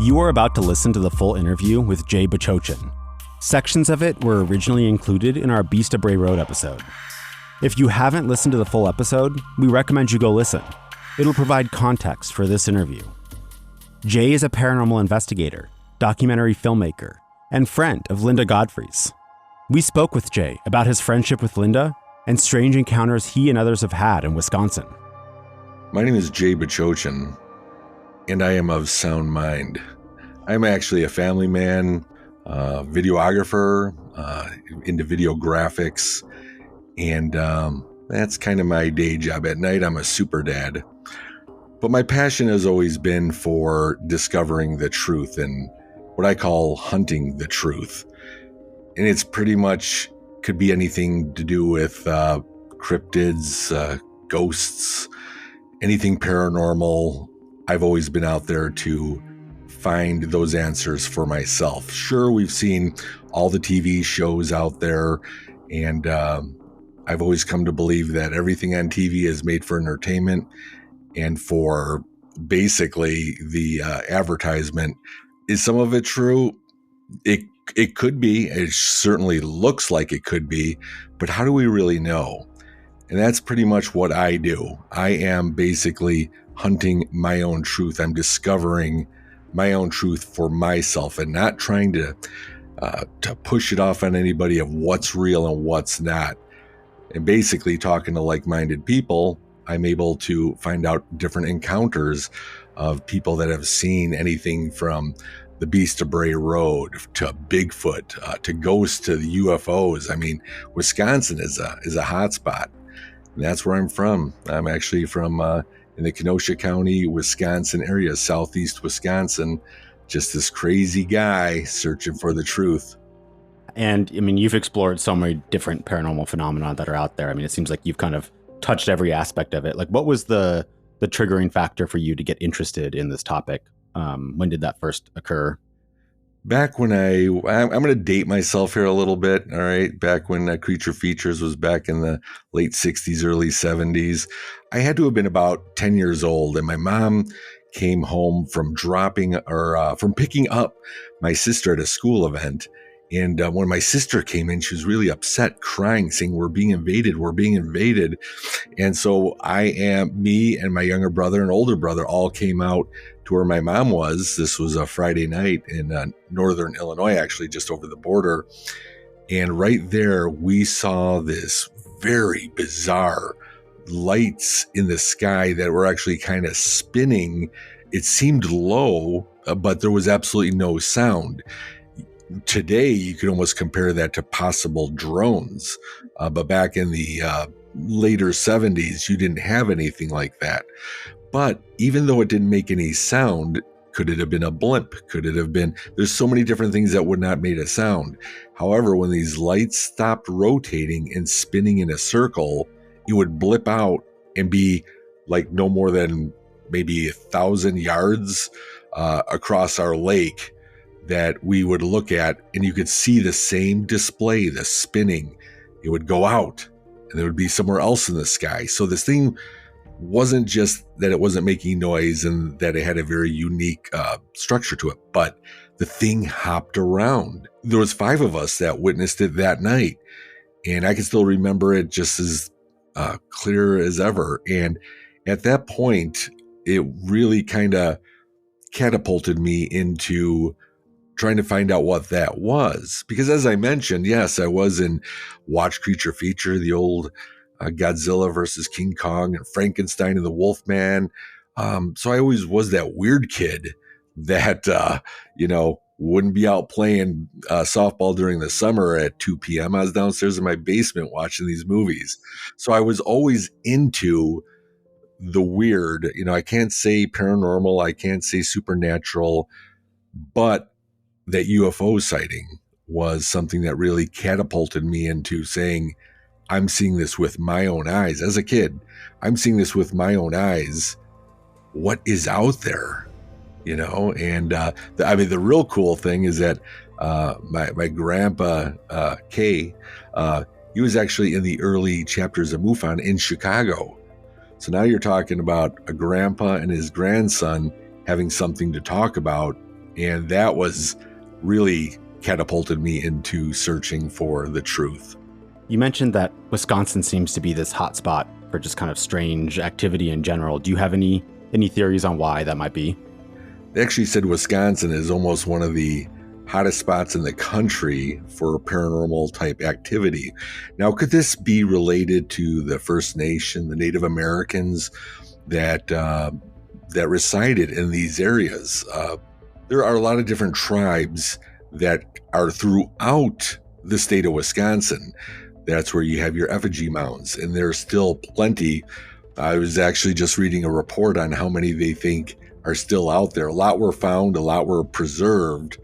You are about to listen to the full interview with Jay Bachochin. Sections of it were originally included in our Beast of Bray Road episode. If you haven't listened to the full episode, we recommend you go listen. It'll provide context for this interview. Jay is a paranormal investigator, documentary filmmaker, and friend of Linda Godfrey's. We spoke with Jay about his friendship with Linda and strange encounters he and others have had in Wisconsin. My name is Jay Bachochin, and I am of sound mind. I'm actually a family man, videographer, into video graphics, and that's kind of my day job. At night, I'm a super dad. But my passion has always been for discovering the truth and what I call hunting the truth. And it's pretty much could be anything to do with cryptids, ghosts, anything paranormal. I've always been out there to find those answers for myself. Sure, we've seen all the TV shows out there, and I've always come to believe that everything on TV is made for entertainment and for basically the advertisement. Is some of it true? It could be. It certainly looks like it could be, but how do we really know? And that's pretty much what I do. I am basically hunting my own truth. I'm discovering my own truth for myself and not trying to push it off on anybody of what's real and what's not. And basically talking to like-minded people, I'm able to find out different encounters of people that have seen anything from the Beast of Bray Road to Bigfoot, to ghosts, to the UFOs. I mean, Wisconsin is a hot spot. And that's where I'm from. I'm actually from in the Kenosha County, Wisconsin area, southeast Wisconsin. Just this crazy guy searching for the truth. And I mean, you've explored so many different paranormal phenomena that are out there. I mean, it seems like you've kind of touched every aspect of it. Like, what was the triggering factor for you to get interested in this topic? When did that first occur? Back when I'm going to date myself here a little bit. All right. Back when Creature Features was back in the late 60s, early 70s, I had to have been about 10 years old. And my mom came home from from picking up my sister at a school event. And when my sister came in, she was really upset, crying, saying, we're being invaded. And so me and my younger brother and older brother all came out to where my mom was. This was a Friday night in northern Illinois, actually, just over the border. And right there, we saw this very bizarre lights in the sky that were actually kind of spinning. It seemed low, but there was absolutely no sound. Today, you could almost compare that to possible drones. But back in the later 70s, you didn't have anything like that. But even though it didn't make any sound, could it have been a blimp? Could it have been? There's so many different things that would not have made a sound. However, when these lights stopped rotating and spinning in a circle, it would blip out and be like no more than maybe 1,000 yards across our lake that we would look at, and you could see the same display, the spinning. It would go out and there would be somewhere else in the sky. So this thing wasn't just that it wasn't making noise and that it had a very unique structure to it, but the thing hopped around. There was 5 of us that witnessed it that night, and I can still remember it just as clear as ever. And at that point, it really kind of catapulted me into trying to find out what that was. Because as I mentioned, yes, I was in Watch Creature Feature, the old Godzilla versus King Kong and Frankenstein and the Wolfman. So I always was that weird kid that, wouldn't be out playing softball during the summer at 2 p.m. I was downstairs in my basement watching these movies. So I was always into the weird. I can't say paranormal, I can't say supernatural, but that UFO sighting was something that really catapulted me into saying, I'm seeing this with my own eyes. As a kid, I'm seeing this with my own eyes. What is out there? And the real cool thing is that my grandpa, Kay, he was actually in the early chapters of MUFON in Chicago. So now you're talking about a grandpa and his grandson having something to talk about And that was really catapulted me into searching for the truth. You mentioned that Wisconsin seems to be this hot spot for just kind of strange activity in general. Do you have any theories on why that might be? They actually said Wisconsin is almost one of the hottest spots in the country for paranormal type activity. Now, could this be related to the First Nation, the Native Americans that resided in these areas? There are a lot of different tribes that are throughout the state of Wisconsin. That's where you have your effigy mounds, and there's still plenty. I was actually just reading a report on how many they think are still out there. A lot were found, a lot were preserved,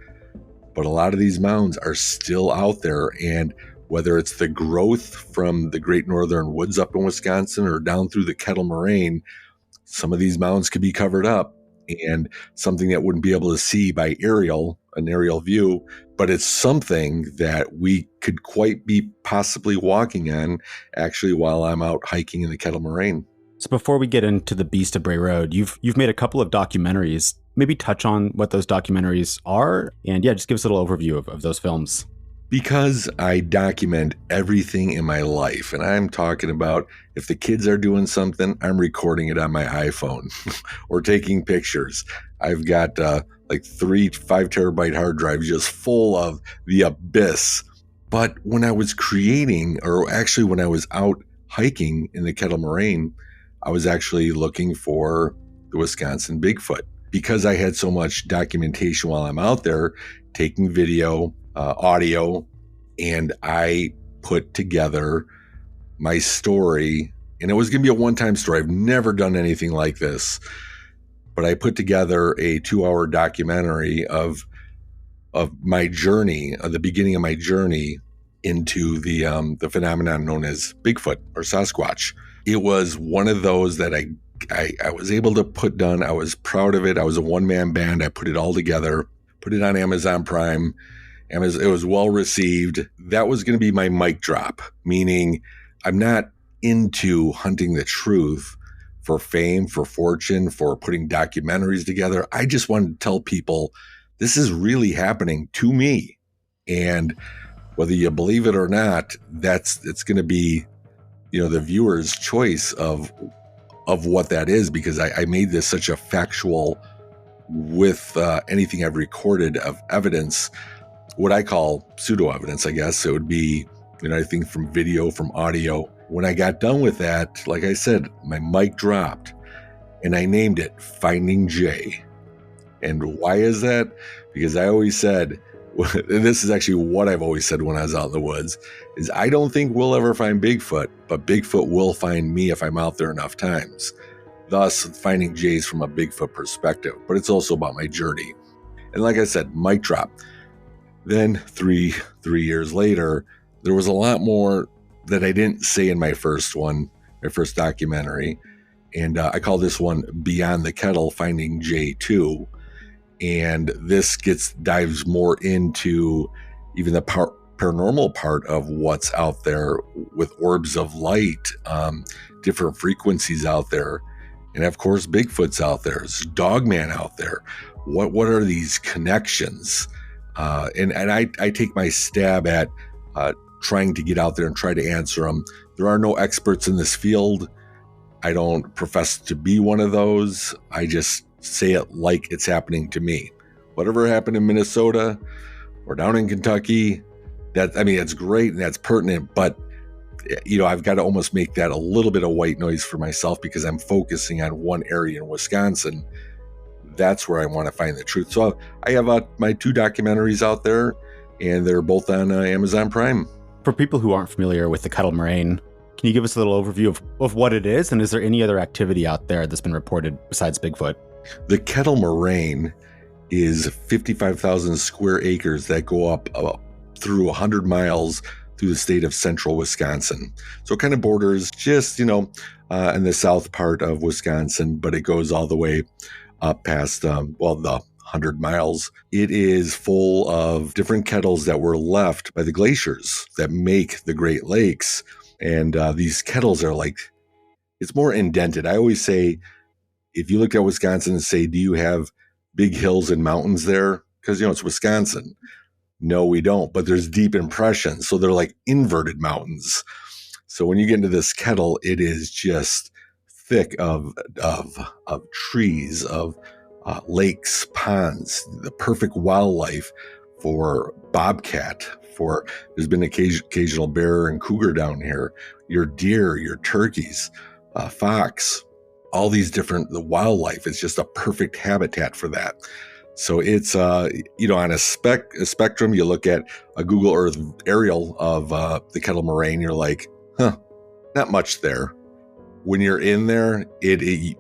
but a lot of these mounds are still out there. And whether it's the growth from the Great Northern Woods up in Wisconsin or down through the Kettle Moraine, some of these mounds could be covered up and something that wouldn't be able to see by an aerial view, but it's something that we could quite be possibly walking on actually while I'm out hiking in the Kettle Moraine. So before we get into the Beast of Bray Road, you've made a couple of documentaries. Maybe touch on what those documentaries are, and just give us a little overview of those films. Because I document everything in my life, and I'm talking about if the kids are doing something, I'm recording it on my iPhone or taking pictures. I've got like 5 terabyte hard drives just full of the abyss. But when I was creating, or actually when I was out hiking in the Kettle Moraine, I was actually looking for the Wisconsin Bigfoot because I had so much documentation while I'm out there taking video, audio, and I put together my story. And it was going to be a one-time story. I've never done anything like this, but I put together a 2-hour documentary of my journey, of the beginning of my journey into the phenomenon known as Bigfoot or Sasquatch. It was one of those that I was able to put done. I was proud of it. I was a one-man band. I put it all together, put it on Amazon Prime. It was well received. That was going to be my mic drop, meaning I'm not into hunting the truth for fame, for fortune, for putting documentaries together. I just wanted to tell people this is really happening to me. And whether you believe it or not, it's going to be, the viewer's choice of what that is, because I made this such a factual with anything I've recorded of evidence, what I call pseudo evidence, I guess. It would be, anything from video, from audio. When I got done with that, like I said, my mic dropped and I named it Finding Jay. And why is that? Because I always said, and this is actually what I've always said when I was out in the woods, is I don't think we'll ever find Bigfoot, but Bigfoot will find me if I'm out there enough times. Thus, Finding Jay's from a Bigfoot perspective, but it's also about my journey. And like I said, mic drop. Then three years later, there was a lot more that I didn't say in my first documentary. And I call this one Beyond the Kettle, Finding Jay 2. And this dives more into even the paranormal part of what's out there with orbs of light, different frequencies out there. And of course, Bigfoot's out there. There's Dogman out there. What are these connections? And I take my stab at trying to get out there and try to answer them. There are no experts in this field. I don't profess to be one of those. I just say it like it's happening to me. Whatever happened in Minnesota or down in Kentucky, that's great and that's pertinent, but I've got to almost make that a little bit of white noise for myself because I'm focusing on one area in Wisconsin. That's where I want to find the truth. So I have my 2 documentaries out there, and they're both on Amazon Prime. For people who aren't familiar with the Kettle Moraine, can you give us a little overview of what it is? And is there any other activity out there that's been reported besides Bigfoot? The Kettle Moraine is 55,000 square acres that go up through 100 miles through the state of central Wisconsin. So it kind of borders just, in the south part of Wisconsin, but it goes all the way up past, the 100 miles. It is full of different kettles that were left by the glaciers that make the Great Lakes. And these kettles are it's more indented. I always say, if you look at Wisconsin and say, do you have big hills and mountains there? Because, it's Wisconsin. No, we don't. But there's deep impressions. So they're like inverted mountains. So when you get into this kettle, it is just thick of trees, of lakes, ponds, the perfect wildlife for bobcat, there's been occasional bear and cougar down here, your deer, your turkeys, fox, all these the wildlife is just a perfect habitat for that. So it's, on a spectrum, you look at a Google Earth aerial of the Kettle Moraine, you're like, not much there. When you're in there,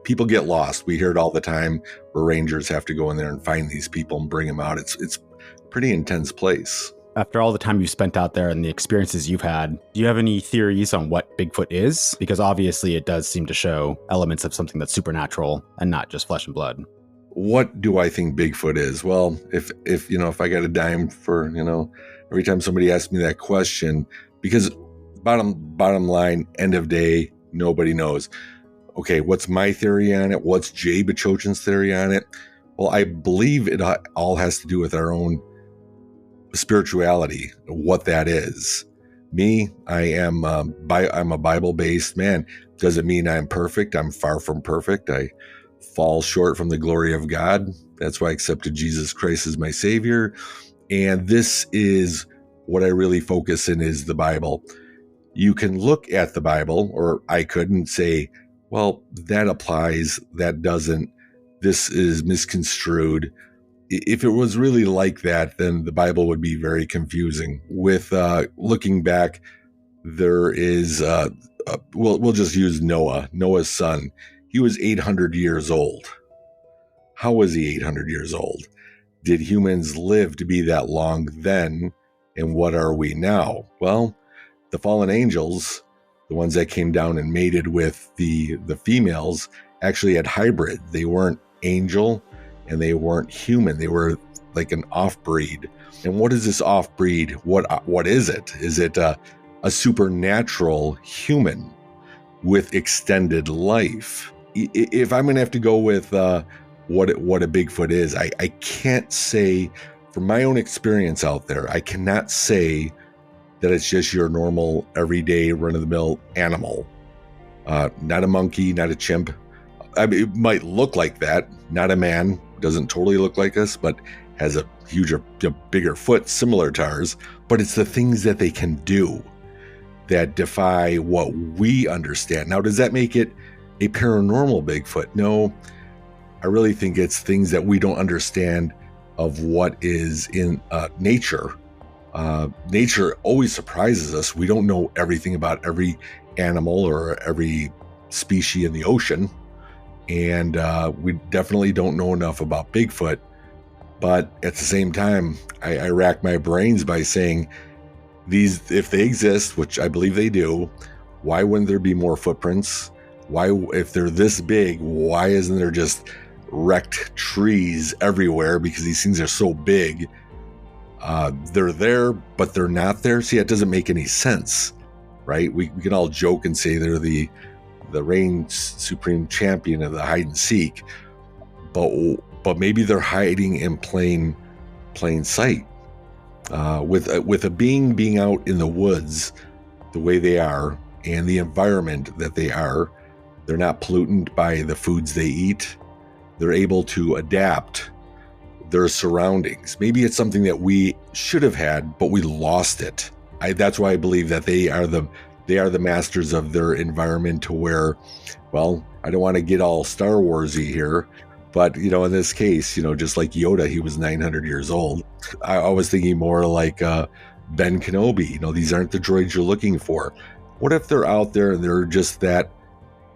people get lost. We hear it all the time where rangers have to go in there and find these people and bring them out. It's a pretty intense place. After all the time you've spent out there and the experiences you've had, do you have any theories on what Bigfoot is? Because obviously it does seem to show elements of something that's supernatural and not just flesh and blood. What do I think Bigfoot is? Well, if I got a dime for, every time somebody asks me that question, because bottom line, end of day, nobody knows. Okay, what's my theory on it? What's Jay Bachochin's theory on it? Well, I believe it all has to do with our own spirituality, what that is. Me, I'm a Bible-based man. Doesn't mean I'm perfect. I'm far from perfect. I fall short from the glory of God. That's why I accepted Jesus Christ as my Savior. And this is what I really focus in, is the Bible. You can look at the Bible, or I couldn't say, well, that applies, that doesn't, this is misconstrued. If it was really like that, then the Bible would be very confusing. With looking back, there is, we'll just use Noah's son. He was 800 years old. How was he 800 years old? Did humans live to be that long then? And what are we now? Well, the fallen angels, the ones that came down and mated with the females, actually had hybrid. They weren't angel and they weren't human. They were like an off-breed. And what is this off-breed? What is it? Is it a supernatural human with extended life? If I'm going to have to go with what a Bigfoot is, I can't say, from my own experience out there, I cannot say that it's just your normal, everyday, run-of-the-mill animal. Not a monkey, not a chimp. I mean, it might look like that. Not a man, doesn't totally look like us, but has a bigger foot, similar to ours. But it's the things that they can do that defy what we understand. Now, does that make it a paranormal Bigfoot? No, I really think it's things that we don't understand of what is in nature. Nature always surprises us. We don't know everything about every animal or every species in the ocean. And we definitely don't know enough about Bigfoot. But at the same time, I rack my brains by saying, these, if they exist, which I believe they do, why wouldn't there be more footprints? Why, if they're this big, why isn't there just wrecked trees everywhere? Because these things are so big. They're there, but they're not there. See, it doesn't make any sense, right? We can all joke and say they're the reigning supreme champion of the hide and seek, but maybe they're hiding in plain sight. With a being out in the woods the way they are and the environment that they are, they're not polluted by the foods they eat. They're able to adapt their surroundings. Maybe it's something that we should have had, but we lost it. That's why I believe that they are the masters of their environment, to where, well, I don't want to get all Star Warsy here, but in this case, just like Yoda, he was 900 years old. I was thinking more like Ben Kenobi. These aren't the droids you're looking for. What if they're out there and they're just that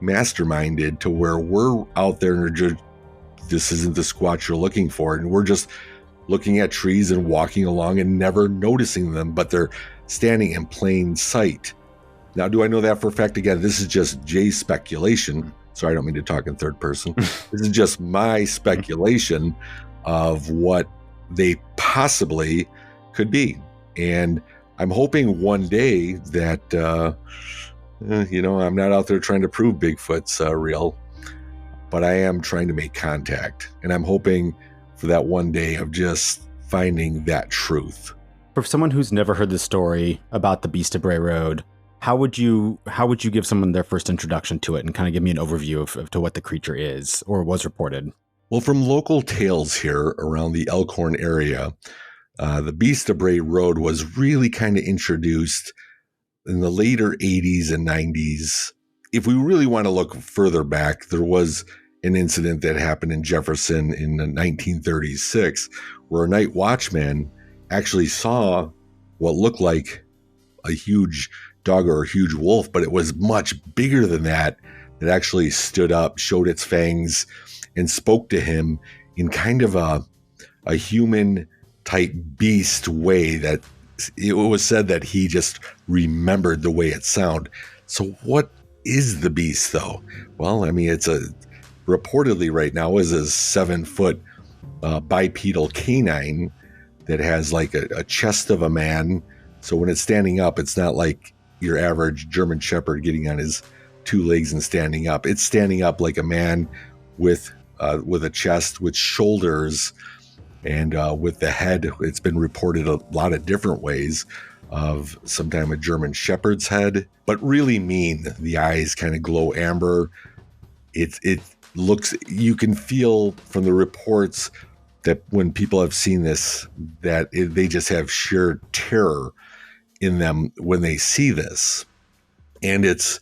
masterminded to where we're out there and this isn't the squat you're looking for, and we're just looking at trees and walking along and never noticing them, but they're standing in plain sight. Now, do I know that for a fact? Again, this is just Jay's speculation. Sorry, I don't mean to talk in third person. This is just my speculation of what they possibly could be. And I'm hoping one day that, I'm not out there trying to prove Bigfoot's real, but I am trying to make contact. And I'm hoping for that one day of just finding that truth. For someone who's never heard the story about the Beast of Bray Road, how would you give someone their first introduction to it and kind of give me an overview of to what the creature is or was reported? Well, from local tales here around the Elkhorn area, the Beast of Bray Road was really kind of introduced in the later 80s and 90s. If we really want to look further back, there was an incident that happened in Jefferson in 1936 where a night watchman actually saw what looked like a huge dog or a huge wolf, but it was much bigger than that. It actually stood up, showed its fangs, and spoke to him in kind of a human type beast way that it was said that he just remembered the way it sounded. So what is the beast though? Well, I mean, it's reportedly right now is a 7-foot bipedal canine that has like a chest of a man. So when it's standing up, it's not like your average German Shepherd getting on his 2 legs and standing up. It's standing up like a man with a chest, with shoulders, and with the head. It's been reported a lot of different ways of sometime a German Shepherd's head, but really mean. The eyes kind of glow amber. It looks, you can feel from the reports that when people have seen this, that they just have sheer terror in them when they see this. And it's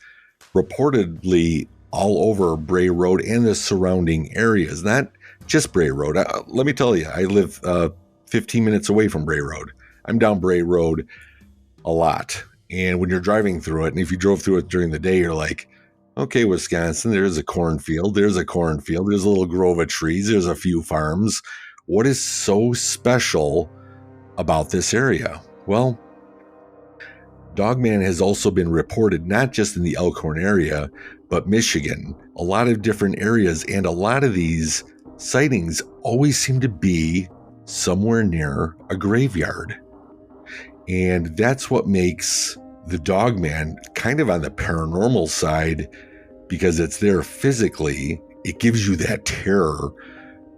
reportedly all over Bray Road and the surrounding areas, not just Bray Road. Let me tell you, I live 15 minutes away from Bray Road. I'm down Bray Road a lot. And when you're driving through it, and if you drove through it during the day, you're like, okay, Wisconsin, there's a cornfield, there's a little grove of trees, there's a few farms. What is so special about this area? Well, Dogman has also been reported not just in the Elkhorn area, but Michigan, a lot of different areas, and a lot of these sightings always seem to be somewhere near a graveyard. And that's what makes the Dogman kind of on the paranormal side, because it's there physically. It gives you that terror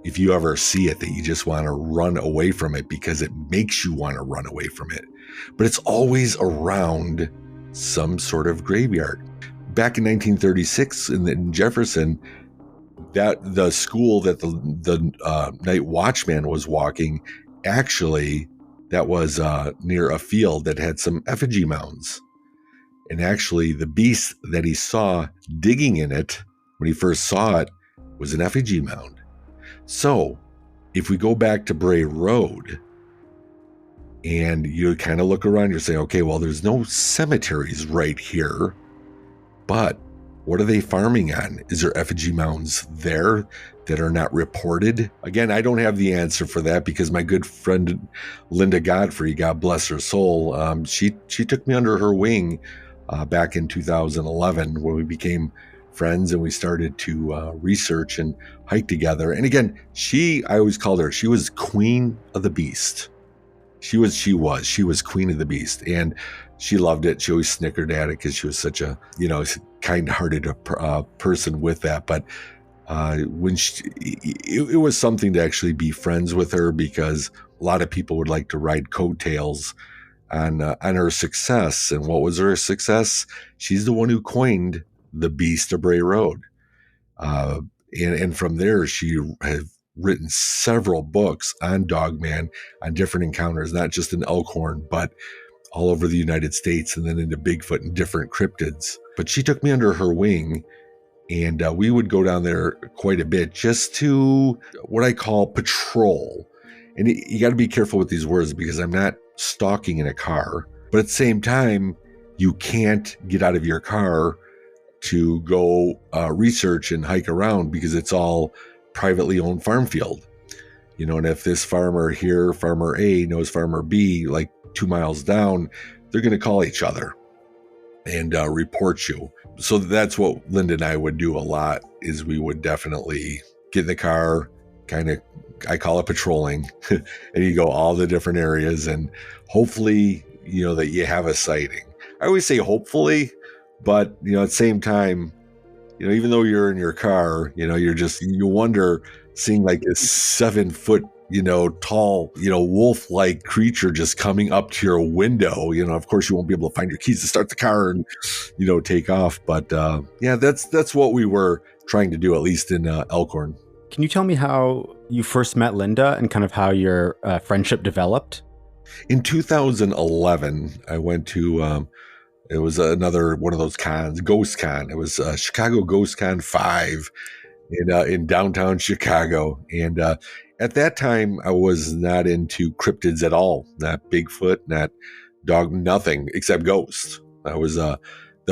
if you ever see it, that you just want to run away from it because it makes you want to run away from it. But it's always around some sort of graveyard. Back in 1936 in Jefferson, that the school that the night watchman was walking, actually, that was near a field that had some effigy mounds. And actually, the beast that he saw digging in it when he first saw it was an effigy mound. So, if we go back to Bray Road, and you kind of look around, you're saying, okay, well, there's no cemeteries right here, but what are they farming on? Is there effigy mounds there that are not reported? Again, I don't have the answer for that because my good friend Linda Godfrey, God bless her soul, she took me under her wing back in 2011 when we became friends and we started to research and hike together. And again, I always called her, she was Queen of the Beast. She was Queen of the Beast, and she loved it. She always snickered at it because she was such a, kind-hearted person with that. But when it was something to actually be friends with her, because a lot of people would like to ride coattails on her success. And what was her success? She's the one who coined the Beast of Bray Road. And from there, she has written several books on Dogman, on different encounters, not just in Elkhorn, but all over the United States, and then into Bigfoot and different cryptids. But she took me under her wing, and we would go down there quite a bit just to what I call patrol. And you got to be careful with these words because I'm not stalking in a car, but at the same time, you can't get out of your car to go research and hike around because it's all privately owned farm field. And if this farmer here, farmer A, knows farmer B, like 2 miles down, they're going to call each other and report you. So that's what Linda and I would do a lot, is we would definitely get in the car, kind of, I call it patrolling, and you go all the different areas, and hopefully, that you have a sighting. I always say hopefully, but, at the same time, even though you're in your car, you wonder seeing like this 7 foot, tall, wolf-like creature just coming up to your window. Of course you won't be able to find your keys to start the car and, take off. But yeah, that's what we were trying to do, at least in Elkhorn. Can you tell me how you first met Linda and kind of how your friendship developed? In 2011, I went to, it was another one of those cons, Ghost Con. It was Chicago Ghost Con 5 in downtown Chicago. And at that time, I was not into cryptids at all. Not Bigfoot, not dog, nothing except ghosts. I was the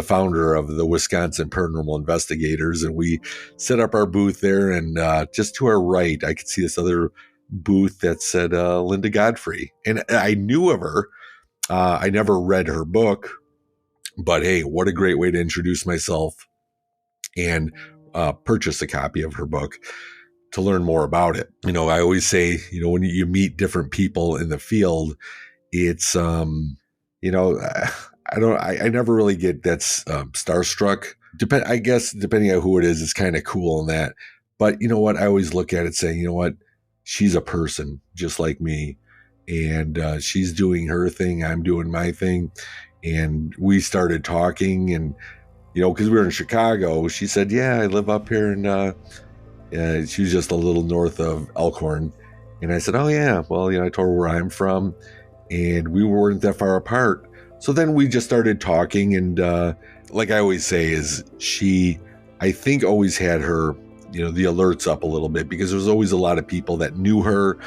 founder of the Wisconsin Paranormal Investigators, and we set up our booth there. And just to our right, I could see this other booth that said Linda Godfrey. And I knew of her. I never read her book. But hey, what a great way to introduce myself and purchase a copy of her book to learn more about it. I always say, when you meet different people in the field, it's, I never really get that starstruck. I guess depending on who it is, it's kind of cool in that. But you know what? I always look at it saying, you know what? She's a person just like me. And she's doing her thing. I'm doing my thing. And we started talking, and, because we were in Chicago, she said, yeah, I live up here. And she was just a little north of Elkhorn. And I said, oh, yeah. Well, I told her where I'm from, and we weren't that far apart. So then we just started talking. And like I always say, is she, I think, always had her, the alerts up a little bit, because there was always a lot of people that knew her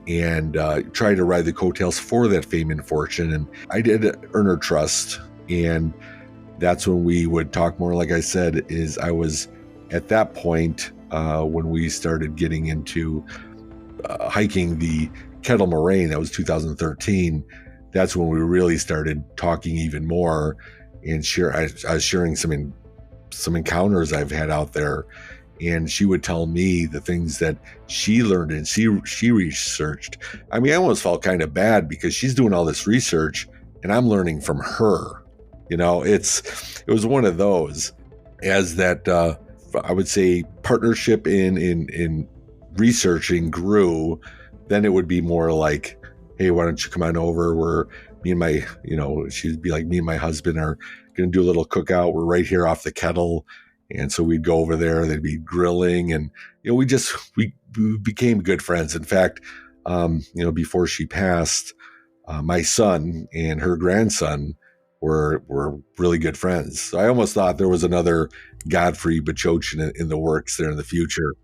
and try to ride the coattails for that fame and fortune. And I did earn her trust. And that's when we would talk more. Like I said, is I was at that point when we started getting into hiking the Kettle Moraine. That was 2013. That's when we really started talking even more. And I was sharing some encounters I've had out there. And she would tell me the things that she learned and she researched. I mean, I almost felt kind of bad because she's doing all this research and I'm learning from her. It was one of those, as that I would say partnership in researching grew. Then it would be more like, hey, why don't you come on over? She'd be like, me and my husband are going to do a little cookout. We're right here off the kettle. And so we'd go over there, they'd be grilling, and, we became good friends. In fact, before she passed, my son and her grandson were really good friends. So I almost thought there was another Godfrey Bachochin in the works there in the future,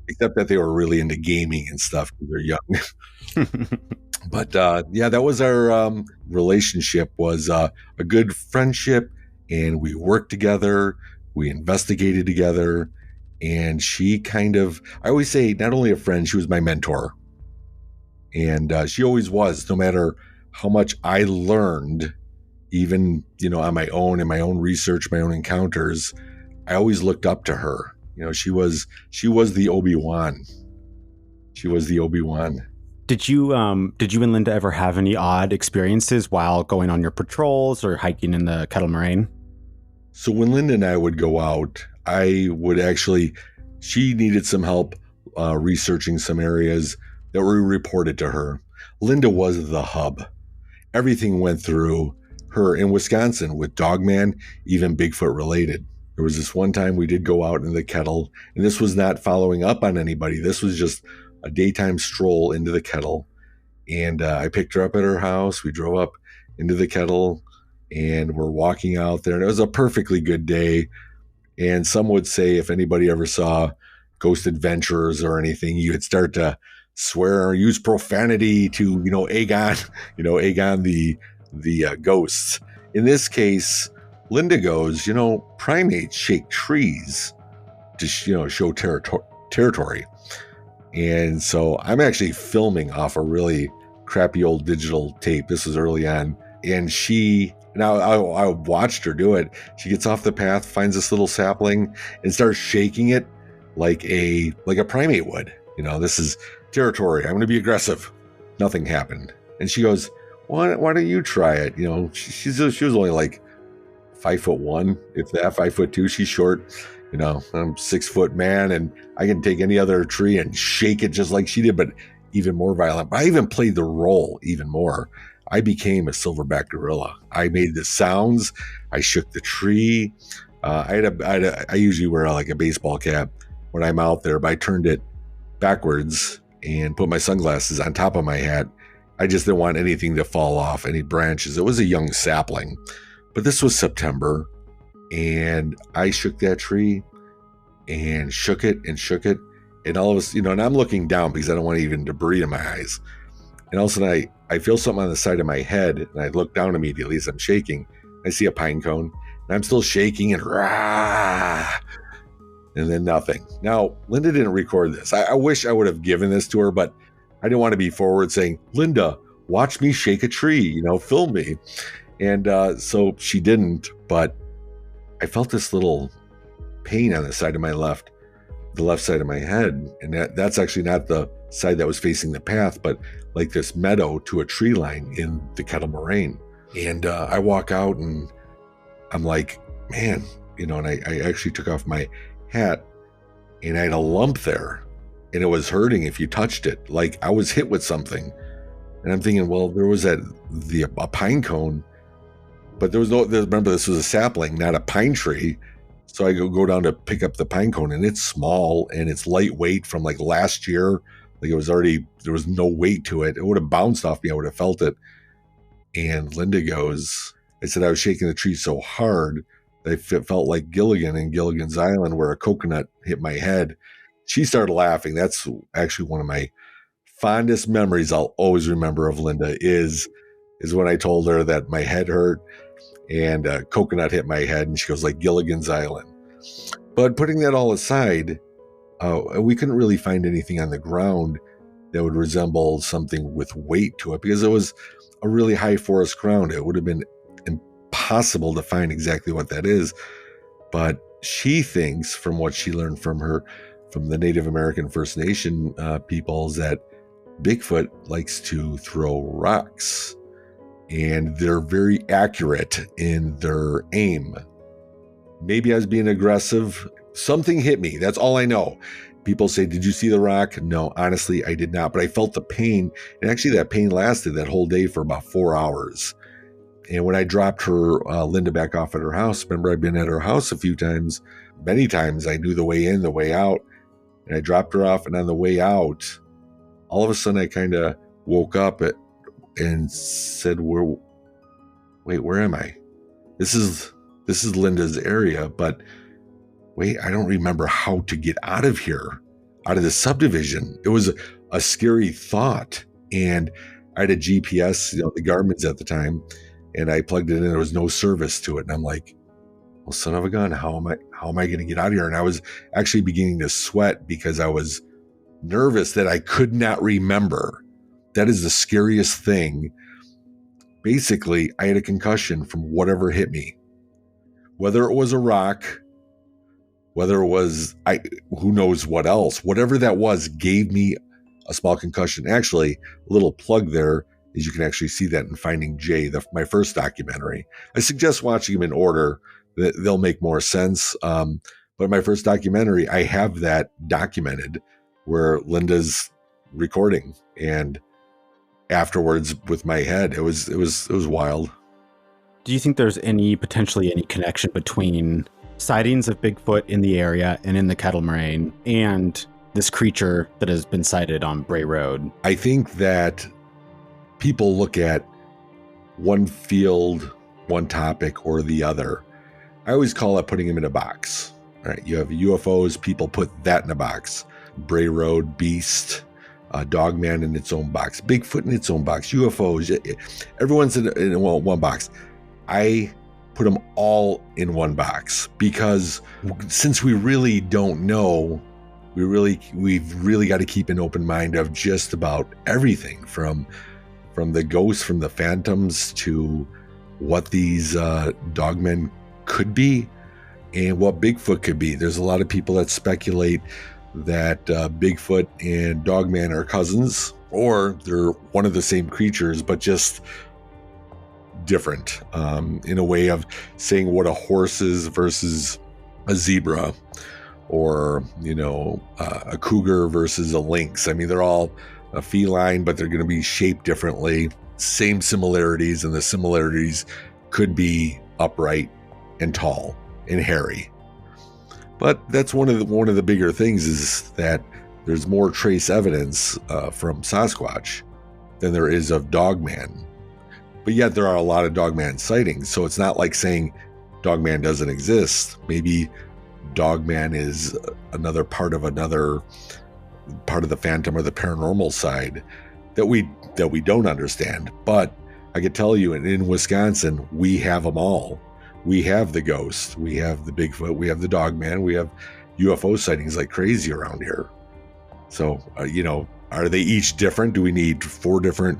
except that they were really into gaming and stuff because they're young. But that was our relationship, was a good friendship, and we worked together. We investigated together, and she kind of, I always say, not only a friend, she was my mentor. And she always was, no matter how much I learned, even, on my own, in my own research, my own encounters, I always looked up to her. She was the Obi-Wan. She was the Obi-Wan. Did you and Linda ever have any odd experiences while going on your patrols or hiking in the Kettle Moraine? So when Linda and I would go out, she needed some help researching some areas that were reported to her. Linda was the hub. Everything went through her in Wisconsin with Dogman, even Bigfoot related. There was this one time we did go out in the kettle, and this was not following up on anybody. This was just a daytime stroll into the kettle. And I picked her up at her house. We drove up into the kettle, and we're walking out there, and it was a perfectly good day. And some would say, if anybody ever saw Ghost Adventurers or anything, you would start to swear or use profanity to, egg on the ghosts. In this case, Linda goes, primates shake trees to, show territory. And so I'm actually filming off a really crappy old digital tape. This was early on. And I watched her do it. She gets off the path, finds this little sapling, and starts shaking it like a primate would. This is territory. I'm going to be aggressive. Nothing happened. And she goes, why don't you try it? She was only like 5'1", if that, 5'2". She's short. I'm 6-foot man and I can take any other tree and shake it just like she did, but even more violent. But I even played the role even more. I became a silverback gorilla. I made the sounds. I shook the tree. I usually wear like a baseball cap when I'm out there, but I turned it backwards and put my sunglasses on top of my hat. I just didn't want anything to fall off, any branches. It was a young sapling, but this was September, and I shook that tree and shook it and shook it. And all of us, and I'm looking down because I don't want even debris in my eyes. And all of a sudden I feel something on the side of my head, and I look down immediately as I'm shaking. I see a pine cone, and I'm still shaking and rah, and then nothing. Now, Linda didn't record this. I wish I would have given this to her, but I didn't want to be forward saying, Linda, watch me shake a tree, film me. And so she didn't, but I felt this little pain on the side of the left side of my head. And that's actually not the side that was facing the path, but like this meadow to a tree line in the Kettle Moraine. And I walk out and I'm like, man, and I actually took off my hat and I had a lump there and it was hurting if you touched it. Like I was hit with something. And I'm thinking, well, there was a pine cone, but remember this was a sapling, not a pine tree. So I go down to pick up the pine cone and it's small and it's lightweight from like last year. Like there was no weight to it. It would have bounced off me. I would have felt it. And Linda goes, I said, I was shaking the tree so hard that it felt like Gilligan in Gilligan's Island where a coconut hit my head. She started laughing. That's actually one of my fondest memories I'll always remember of Linda is when I told her that my head hurt and a coconut hit my head, and she goes like Gilligan's Island. But putting that all aside, we couldn't really find anything on the ground that would resemble something with weight to it because it was a really high forest ground. It would have been impossible to find exactly what that is. But she thinks, from what she learned from the Native American First Nation peoples, that Bigfoot likes to throw rocks. And they're very accurate in their aim. Maybe I was being aggressive. Something hit me. That's all I know. People say, did you see the rock? No, honestly, I did not. But I felt the pain. And actually, that pain lasted that whole day for about 4 hours. And when I dropped her, Linda, back off at her house, remember I'd been at her house a few times. Many times I knew the way in, the way out. And I dropped her off. And on the way out, all of a sudden I kind of woke up and said, where am I? This is Linda's area, but wait, I don't remember how to get out of here, out of the subdivision. It was a scary thought. And I had a GPS, the Garmin's at the time, and I plugged it in. There was no service to it. And I'm like, well, son of a gun, how am I going to get out of here? And I was actually beginning to sweat because I was nervous that I could not remember. That is the scariest thing. Basically, I had a concussion from whatever hit me. Whether it was a rock, whether it was, who knows what else, whatever that was gave me a small concussion. Actually, a little plug there is you can actually see that in Finding Jay, my first documentary. I suggest watching them in order. They'll make more sense. But my first documentary, I have that documented where Linda's recording, and afterwards with my head, it was wild. Do you think there's potentially any connection between sightings of Bigfoot in the area and in the Kettle Moraine and this creature that has been sighted on Bray Road? I think that people look at one field, one topic, or the other. I always call it putting them in a box. All right, you have UFOs, people put that in a box. Bray Road, Beast, Dogman in its own box, Bigfoot in its own box, UFOs, everyone's in one box. I put them all in one box because since we really don't know, we've really got to keep an open mind of just about everything from the ghosts, from the phantoms, to what these dogmen could be and what Bigfoot could be. There's a lot of people that speculate that Bigfoot and Dogman are cousins, or they're one of the same creatures, but just different, in a way of saying what a horse is versus a zebra or, a cougar versus a lynx. I mean, they're all a feline, but they're going to be shaped differently. Same similarities, and the similarities could be upright and tall and hairy. But that's one of the bigger things, is that there's more trace evidence from Sasquatch than there is of Dogman. But yet there are a lot of Dogman sightings, so it's not like saying Dogman doesn't exist. Maybe Dogman is another part of the phantom or the paranormal side that we don't understand. But I could tell you, in Wisconsin, we have them all. We have the ghost, we have the Bigfoot, we have the Dogman, we have UFO sightings like crazy around here. So, are they each different? Do we need 4 different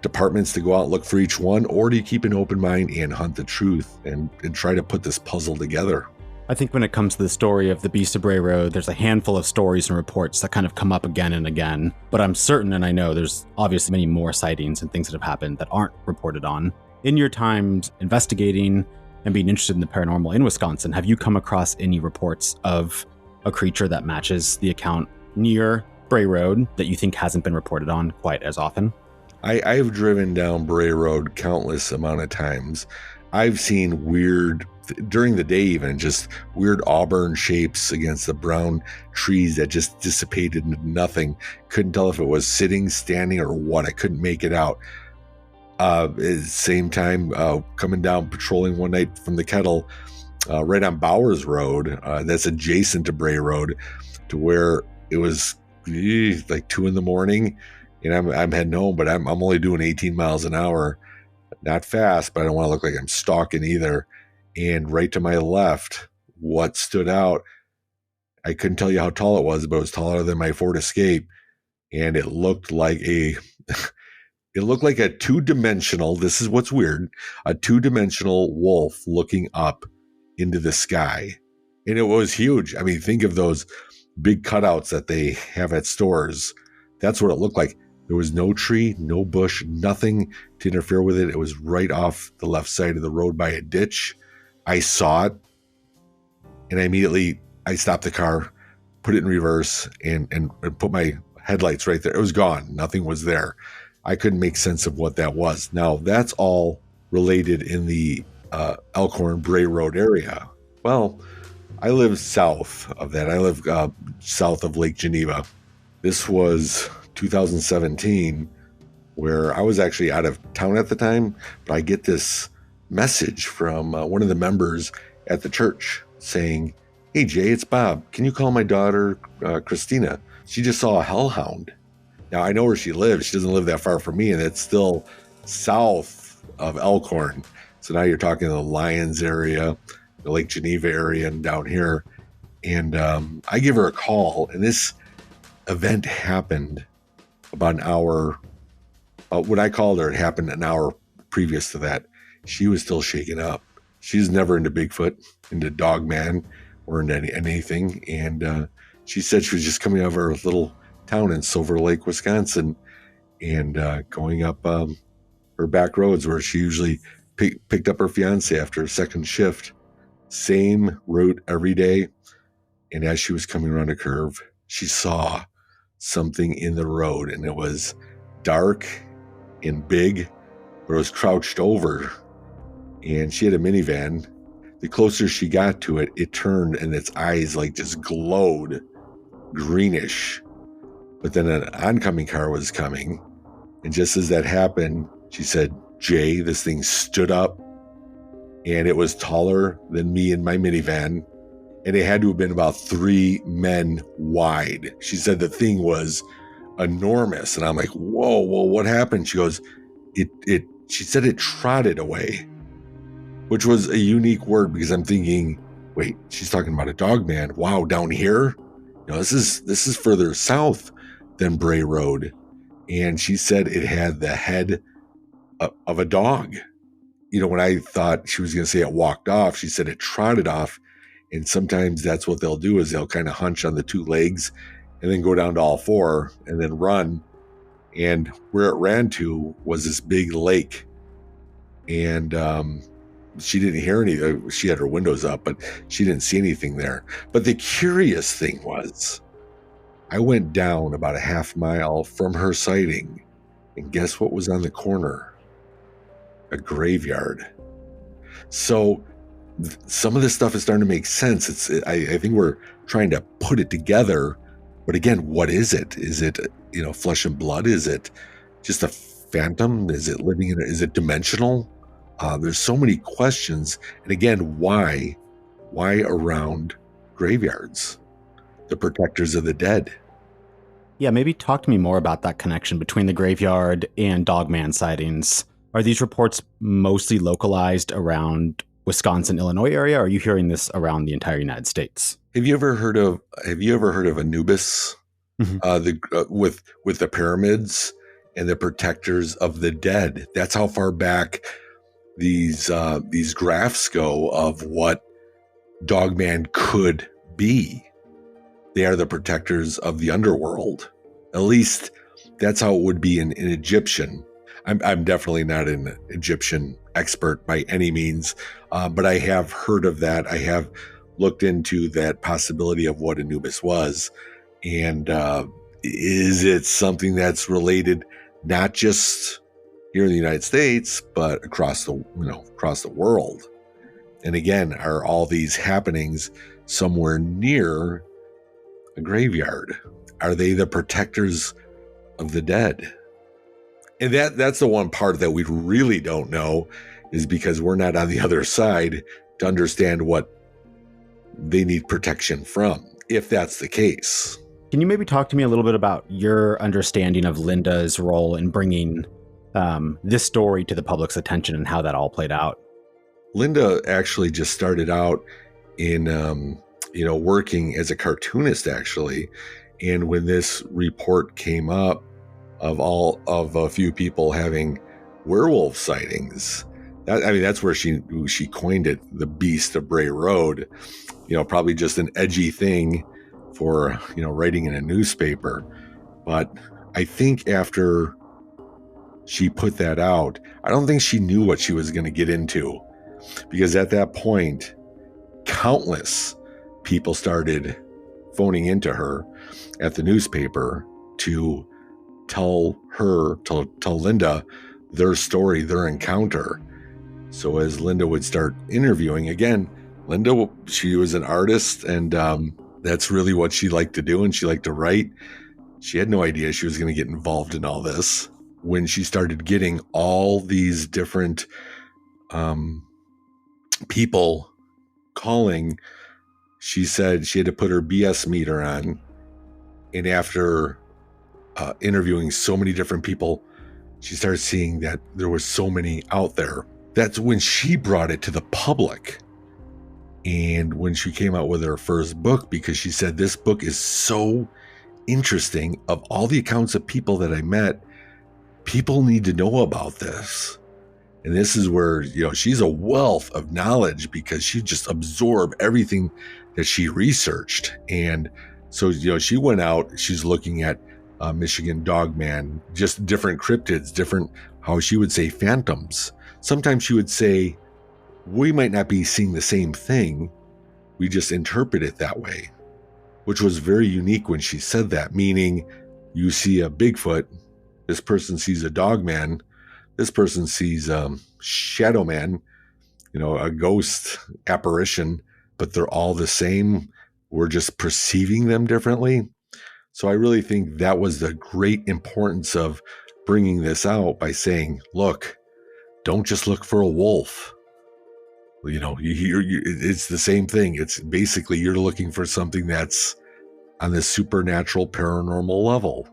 departments to go out and look for each one? Or do you keep an open mind and hunt the truth and try to put this puzzle together? I think when it comes to the story of the Beast of Bray Road, there's a handful of stories and reports that kind of come up again and again. But I'm certain, and I know there's obviously many more sightings and things that have happened that aren't reported on. In your times investigating and being interested in the paranormal in Wisconsin, have you come across any reports of a creature that matches the account near Bray Road that you think hasn't been reported on quite as often? I have driven down Bray Road countless amount of times. I've seen weird, during the day even, just weird auburn shapes against the brown trees that just dissipated into nothing. Couldn't tell if it was sitting, standing, or what. I couldn't make it out. At the same time, coming down patrolling one night from the Kettle, right on Bowers Road, that's adjacent to Bray Road, to where it was like 2 a.m, and I'm heading home, but I'm only doing 18 miles an hour, not fast, but I don't want to look like I'm stalking either. And right to my left, what stood out, I couldn't tell you how tall it was, but it was taller than my Ford Escape, and it looked like a two-dimensional, this is what's weird, a two-dimensional wolf looking up into the sky. And it was huge. I mean, think of those big cutouts that they have at stores. That's what it looked like. There was no tree, no bush, nothing to interfere with it. It was right off the left side of the road by a ditch. I saw it, and I stopped the car, put it in reverse, and put my headlights right there. It was gone. Nothing was there. I couldn't make sense of what that was. Now, that's all related in the Elkhorn Bray Road area. Well, I live south of that. I live south of Lake Geneva. This was 2017, where I was actually out of town at the time, but I get this message from one of the members at the church saying, "Hey Jay, it's Bob. Can you call my daughter, Christina? She just saw a hellhound." Now, I know where she lives. She doesn't live that far from me, and it's still south of Elkhorn. So now you're talking the Lyons area, the Lake Geneva area, and down here. And I give her a call, and this event happened about an hour. When I called her, it happened an hour previous to that. She was still shaken up. She's never into Bigfoot, into Dogman, or into anything. And she said she was just coming out of her little town in Silver Lake, Wisconsin, and going up her back roads where she usually picked up her fiance after a second shift. Same route every day. And as she was coming around a curve, she saw something in the road, and it was dark and big, but it was crouched over. And she had a minivan. The closer she got to it, it turned, and its eyes like just glowed greenish. But then an oncoming car was coming, and just as that happened, she said, "Jay, this thing stood up, and it was taller than me in my minivan, and it had to have been about 3 men wide." She said the thing was enormous, and I'm like, whoa, what happened? She goes, she said it trotted away, which was a unique word, because I'm thinking, wait, she's talking about a Dogman. Wow, down here? This is further south than Bray Road. And she said it had the head of a dog. When I thought she was going to say it walked off, she said it trotted off. And sometimes that's what they'll do, is they'll kind of hunch on the 2 legs and then go down to all 4 and then run. And where it ran to was this big lake. And she didn't hear any. She had her windows up, but she didn't see anything there. But the curious thing was, I went down about a half mile from her sighting, and guess what was on the corner? A graveyard. So some of this stuff is starting to make sense. I think we're trying to put it together, but again, what is it? Is it, flesh and blood? Is it just a phantom? Is it living in? Is it dimensional? There's so many questions, and again, why around graveyards, the protectors of the dead? Yeah, maybe talk to me more about that connection between the graveyard and Dogman sightings. Are these reports mostly localized around Wisconsin, Illinois area, or are you hearing this around the entire United States? Have you ever heard of Anubis? Mm-hmm. With the pyramids and the protectors of the dead. That's how far back these graphs go of what Dogman could be. They are the protectors of the underworld. At least that's how it would be in Egyptian. I'm definitely not an Egyptian expert by any means, but I have heard of that. I have looked into that possibility of what Anubis was. And is it something that's related not just here in the United States, but across the world? And again, are all these happenings somewhere near a graveyard? Are they the protectors of the dead? And that's the one part that we really don't know, is because we're not on the other side to understand what they need protection from, if that's the case. Can you maybe talk to me a little bit about your understanding of Linda's role in bringing this story to the public's attention and how that all played out? Linda actually just started out in, working as a cartoonist, actually. And when this report came up of a few people having werewolf sightings, that's where she coined it, the Beast of Bray Road. Probably just an edgy thing for, writing in a newspaper. But I think after she put that out, I don't think she knew what she was going to get into, because at that point, countless people started phoning into her at the newspaper to tell Linda their story, their encounter. So as Linda would start interviewing, again, Linda, she was an artist, and that's really what she liked to do, and she liked to write. She had no idea she was going to get involved in all this. When she started getting all these different people calling, she said she had to put her BS meter on. And after interviewing so many different people, she started seeing that there was so many out there. That's when she brought it to the public. And when she came out with her first book, because she said, this book is so interesting. Of all the accounts of people that I met, people need to know about this. And this is where, she's a wealth of knowledge, because she just absorbed everything that she researched. And so, she went out, she's looking at Michigan Dogman, just different cryptids, different, how she would say, phantoms. Sometimes she would say, we might not be seeing the same thing, we just interpret it that way, which was very unique when she said that, meaning you see a Bigfoot, this person sees a Dogman, this person sees Shadow Man, a ghost apparition, but they're all the same. We're just perceiving them differently. So I really think that was the great importance of bringing this out, by saying, look, don't just look for a wolf. It's the same thing. It's basically, you're looking for something that's on the supernatural, paranormal level.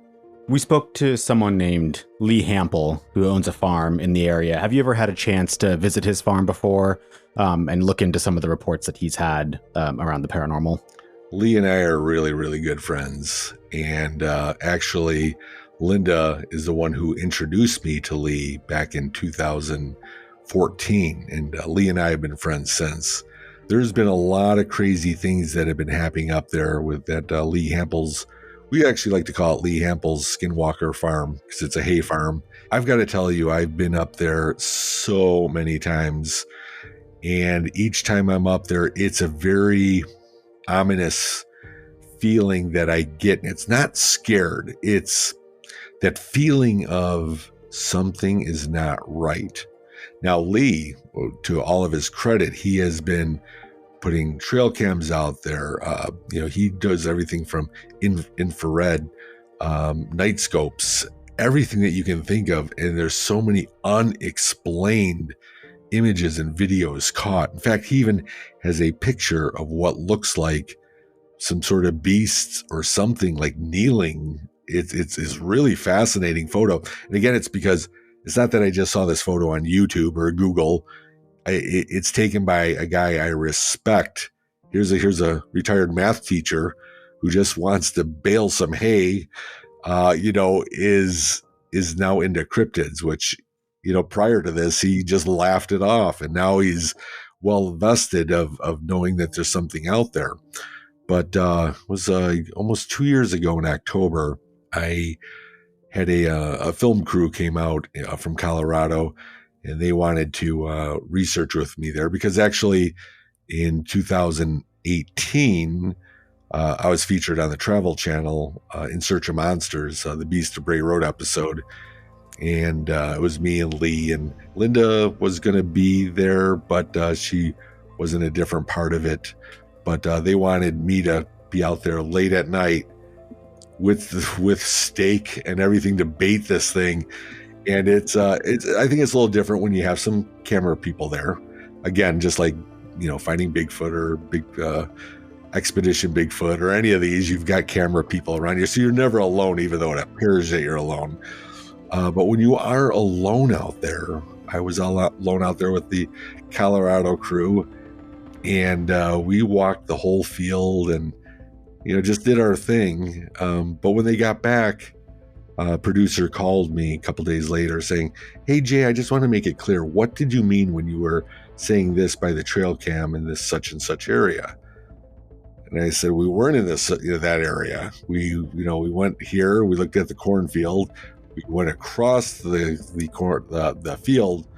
We spoke to someone named Lee Hample, who owns a farm in the area. Have you ever had a chance to visit his farm before and look into some of the reports that he's had around the paranormal? Lee and I are really, really good friends. And actually, Linda is the one who introduced me to Lee back in 2014. And Lee and I have been friends since. There's been a lot of crazy things that have been happening up there with that Lee Hample's. We actually like to call it Lee Hample's Skinwalker Farm, because it's a hay farm. I've got to tell you, I've been up there so many times, And each time I'm up there, it's a very ominous feeling that I get. It's not scared. It's that feeling of something is not right. Now, Lee, to all of his credit, he has been putting trail cams out there. He does everything from infrared, night scopes, everything that you can think of. And there's so many unexplained images and videos caught. In fact, he even has a picture of what looks like some sort of beast or something like kneeling. It's really fascinating photo. And again, it's because it's not that I just saw this photo on YouTube or Google. It's taken by a guy I respect. Here's a retired math teacher who just wants to bale some hay, is now into cryptids, which, prior to this, he just laughed it off. And now he's well vested of knowing that there's something out there. But it was almost 2 years ago in October, I had a film crew came out from Colorado, and they wanted to research with me there because actually in 2018, I was featured on the Travel Channel in Search of Monsters, the Beast of Bray Road episode. And it was me and Lee, and Linda was going to be there, but she was in a different part of it. But they wanted me to be out there late at night with steak and everything to bait this thing. And it's I think it's a little different when you have some camera people there. Again, just like, finding Bigfoot or big Expedition Bigfoot or any of these, you've got camera people around you. So you're never alone, even though it appears that you're alone. But when you are alone out there, I was alone out there with the Colorado crew, and we walked the whole field and, just did our thing. But when they got back, producer called me a couple days later saying, "Hey, Jay, I just want to make it clear. What did you mean when you were saying this by the trail cam in this such and such area?" And I said, "We weren't in that area. We went here. We looked at the cornfield. We went across the field,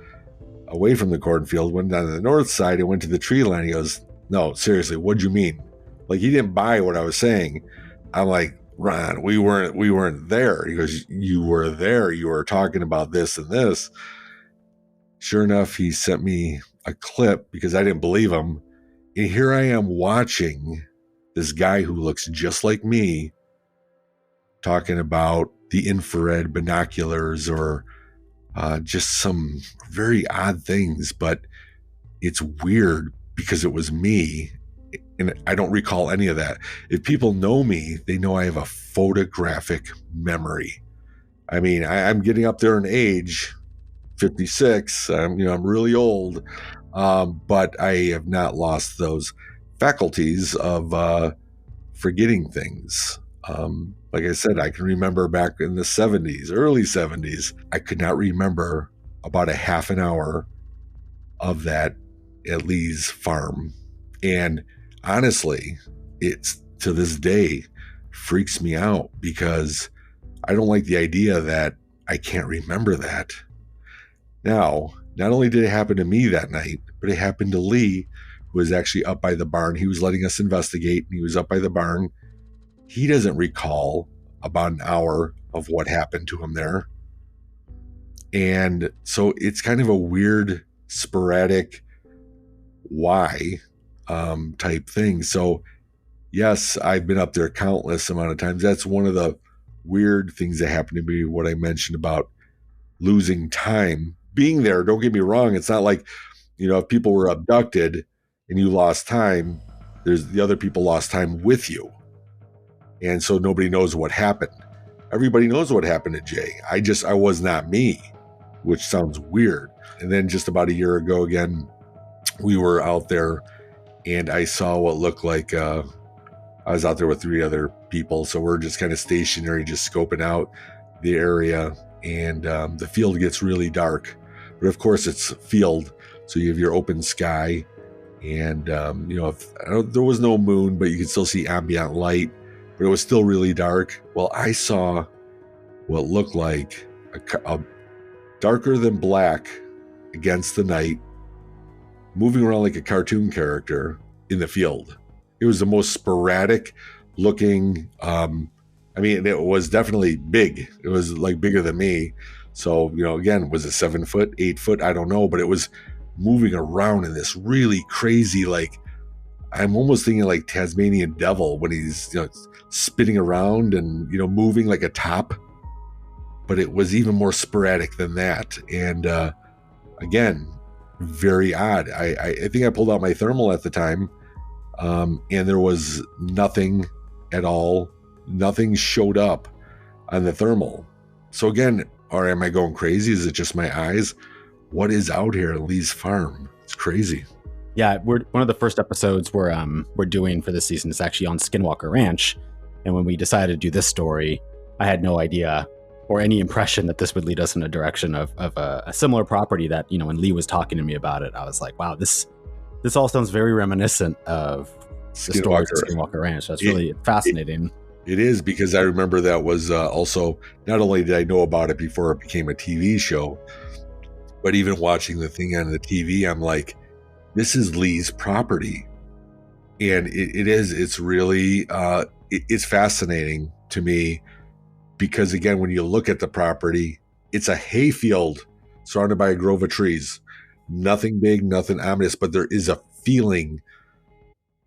away from the cornfield, went down to the north side and went to the tree line." He goes, "No, seriously, what'd you mean?" Like, he didn't buy what I was saying. I'm like, "Ron, we weren't there." He goes, "You were there. You were talking about this and this." Sure enough, he sent me a clip because I didn't believe him. And here I am watching this guy who looks just like me talking about the infrared binoculars or just some very odd things. But it's weird because it was me, and I don't recall any of that. If people know me, they know I have a photographic memory. I mean, I'm getting up there in age, 56. I'm really old, but I have not lost those faculties of forgetting things. Like I said, I can remember back in the 70s, early 70s, I could not remember about a half an hour of that at Lee's farm. And honestly, it's to this day freaks me out because I don't like the idea that I can't remember that. Now, not only did it happen to me that night, but it happened to Lee, who was actually up by the barn. He was letting us investigate, and he was up by the barn. He doesn't recall about an hour of what happened to him there. And so it's kind of a weird, sporadic why type thing. So yes, I've been up there countless amount of times. That's one of the weird things that happened to me, what I mentioned about losing time. Being there, don't get me wrong, it's not like, if people were abducted and you lost time, there's the other people lost time with you. And so nobody knows what happened. Everybody knows what happened to Jay. I was not me, which sounds weird. And then just about a year ago again, we were out there and I saw what looked like, I was out there with 3 other people. So we're just kind of stationary, just scoping out the area, and the field gets really dark. But of course it's field. So you have your open sky, and there was no moon, but you could still see ambient light, but it was still really dark. Well, I saw what looked like a darker than black against the night moving around like a cartoon character in the field. It was the most sporadic looking. It was definitely big. It was like bigger than me. So, again, was it 7 foot, 8 foot? I don't know, but it was moving around in this really crazy, like, I'm almost thinking like Tasmanian devil when he's, spinning around and, moving like a top. But it was even more sporadic than that. And again, very odd. I think I pulled out my thermal at the time, and there was nothing at all. Nothing showed up on the thermal. So again, or am I going crazy? Is it just my eyes? What is out here at Lee's farm? It's crazy. Yeah, one of the first episodes we're doing for this season is actually on Skinwalker Ranch. And when we decided to do this story, I had no idea or any impression that this would lead us in a direction of a similar property that, when Lee was talking to me about it, I was like, wow, this all sounds very reminiscent of the story of Skinwalker Ranch. That's really fascinating. It is, because I remember that was also, not only did I know about it before it became a TV show, but even watching the thing on the TV, I'm like, this is Lee's property. And it's really, it's fascinating to me because, again, when you look at the property, it's a hayfield surrounded by a grove of trees. Nothing big, nothing ominous, but there is a feeling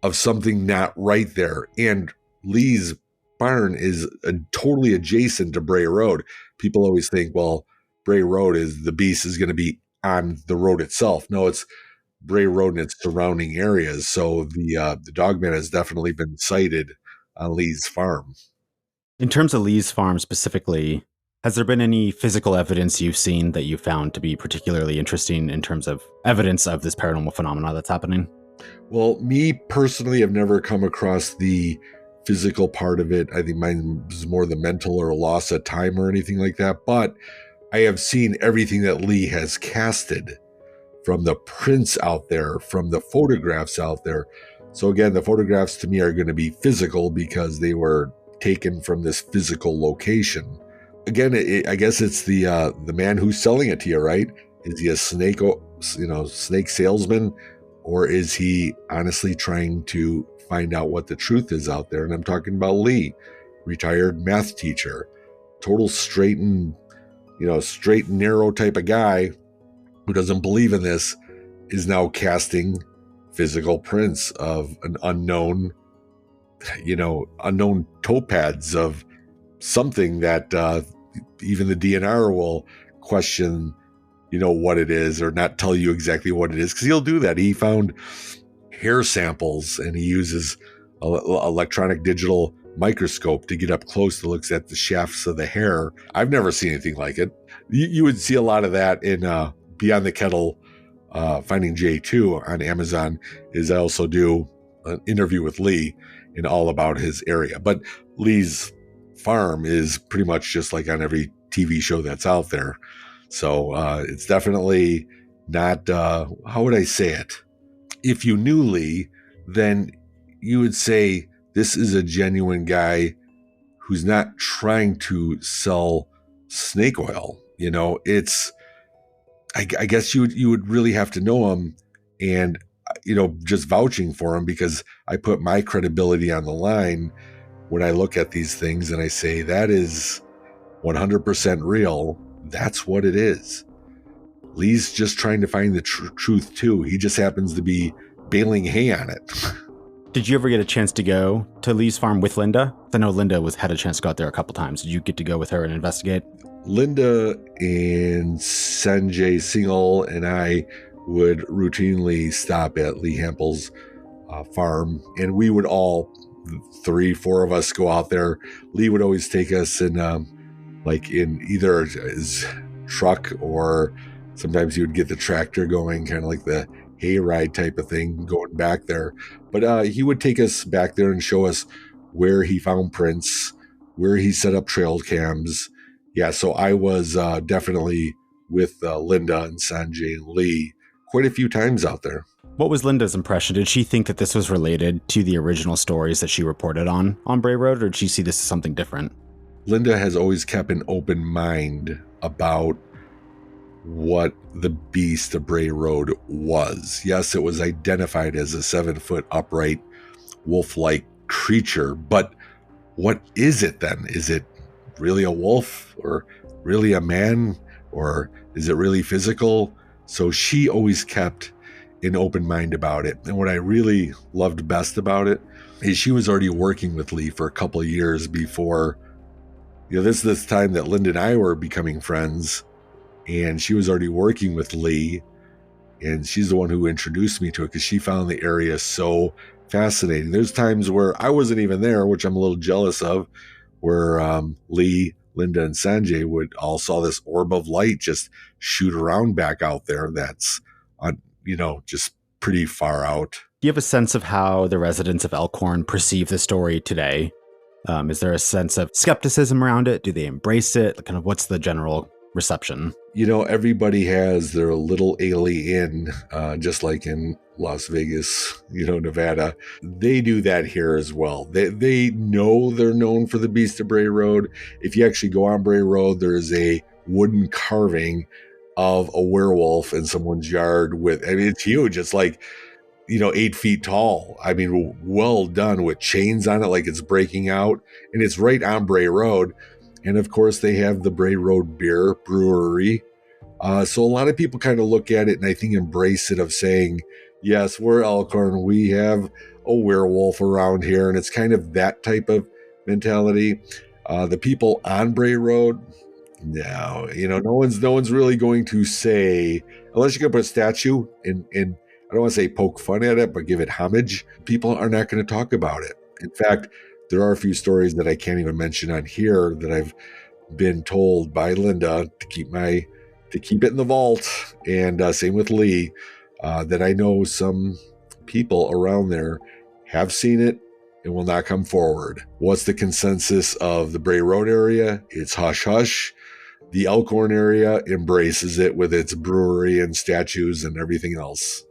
of something not right there. And Lee's barn is totally adjacent to Bray Road. People always think, well, Bray Road the beast is going to be on the road itself. No, it's Bray Road and its surrounding areas. So the dogman has definitely been sighted on Lee's farm. In terms of Lee's farm specifically, has there been any physical evidence you've seen that you found to be particularly interesting in terms of evidence of this paranormal phenomena that's happening? Well, me personally, I've never come across the physical part of it. I think mine is more the mental or loss of time or anything like that. But I have seen everything that Lee has casted, from the prints out there, from the photographs out there. So again, the photographs to me are going to be physical because they were taken from this physical location. Again, I guess it's the man who's selling it to you, right? Is he a snake salesman, or is he honestly trying to find out what the truth is out there? And I'm talking about Lee, retired math teacher, total straight and narrow type of guy who doesn't believe in this, is now casting physical prints of an unknown toe pads of something that even the DNR will question, what it is, or not tell you exactly what it is, because he'll do that. He found hair samples, and he uses electronic digital microscope to get up close to look at the shafts of the hair. I've never seen anything like it. You would see a lot of that in Beyond the Kettle, Finding J2 on Amazon. I also do an interview with Lee and all about his area. But Lee's farm is pretty much just like on every TV show that's out there. So it's definitely not, how would I say it? If you knew Lee, then you would say this is a genuine guy who's not trying to sell snake oil. I guess you would really have to know him, and just vouching for him, because I put my credibility on the line when I look at these things and I say that is 100% real. That's what it is. Lee's just trying to find the truth too. He just happens to be baling hay on it. Did you ever get a chance to go to Lee's farm with Linda? I know Linda had a chance to go out there a couple times. Did you get to go with her and investigate? Linda and Sergey Cheremisinov and I would routinely stop at Lee Hampel's farm, and we would all 3-4 of us go out there. Lee would always take us in either his truck, or sometimes he would get the tractor going, kind of like the hayride type of thing, going back there. But he would take us back there and show us where he found prints, where he set up trail cams. Yeah, so I was definitely with Linda and Sanjay and Lee quite a few times out there. What was Linda's impression? Did she think that this was related to the original stories that she reported on Bray Road, or did she see this as something different? Linda has always kept an open mind about what the beast of Bray Road was. Yes, it was identified as a 7-foot upright wolf-like creature, but what is it then? Is it really a wolf, or really a man, or is it really physical? So she always kept an open mind about it. And what I really loved best about it is she was already working with Lee for a couple of years before, this time that Linda and I were becoming friends, and she was already working with Lee, and she's the one who introduced me to it because she found the area so fascinating. There's times where I wasn't even there, which I'm a little jealous of, where Lee, Linda, and Sanjay would all saw this orb of light just shoot around back out there. That's just pretty far out. Do you have a sense of how the residents of Elkhorn perceive the story today? Is there a sense of skepticism around it? Do they embrace it? Kind of what's the general reception? Everybody has their little alien, just like in Las Vegas, Nevada. They do that here as well. They know they're known for the Beast of Bray Road. If you actually go on Bray Road, there's a wooden carving of a werewolf in someone's yard it's huge. It's like, 8 feet tall. Well done, with chains on it, like it's breaking out, and it's right on Bray Road. And of course, they have the Bray Road Beer Brewery. So a lot of people kind of look at it and I think embrace it, of saying, yes, we're Elkhorn. We have a werewolf around here. And it's kind of that type of mentality. The people on Bray Road, no, no one's really going to say, unless you can put a statue in, I don't want to say poke fun at it, but give it homage. People are not going to talk about it. In fact, there are a few stories that I can't even mention on here that I've been told by Linda to keep it in the vault, and same with Lee, that I know some people around there have seen it and will not come forward. What's the consensus of the Bray Road area? It's hush hush. The Elkhorn area embraces it with its brewery and statues and everything else.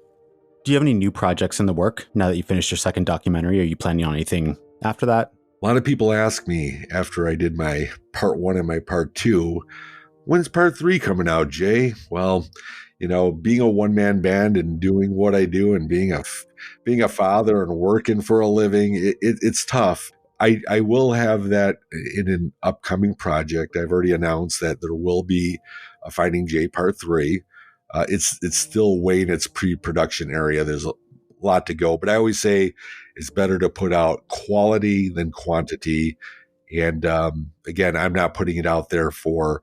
Do you have any new projects in the work now that you finished your second documentary? Are you planning on anything after that? A lot of people ask me after I did my part 1 and my part 2, when's part 3 coming out, Jay? Well, being a one-man band and doing what I do, and being a father and working for a living, it's tough. I will have that in an upcoming project. I've already announced that there will be a Finding Jay part 3. It's still way in its pre-production area. There's a lot to go, but I always say it's better to put out quality than quantity. And again, I'm not putting it out there for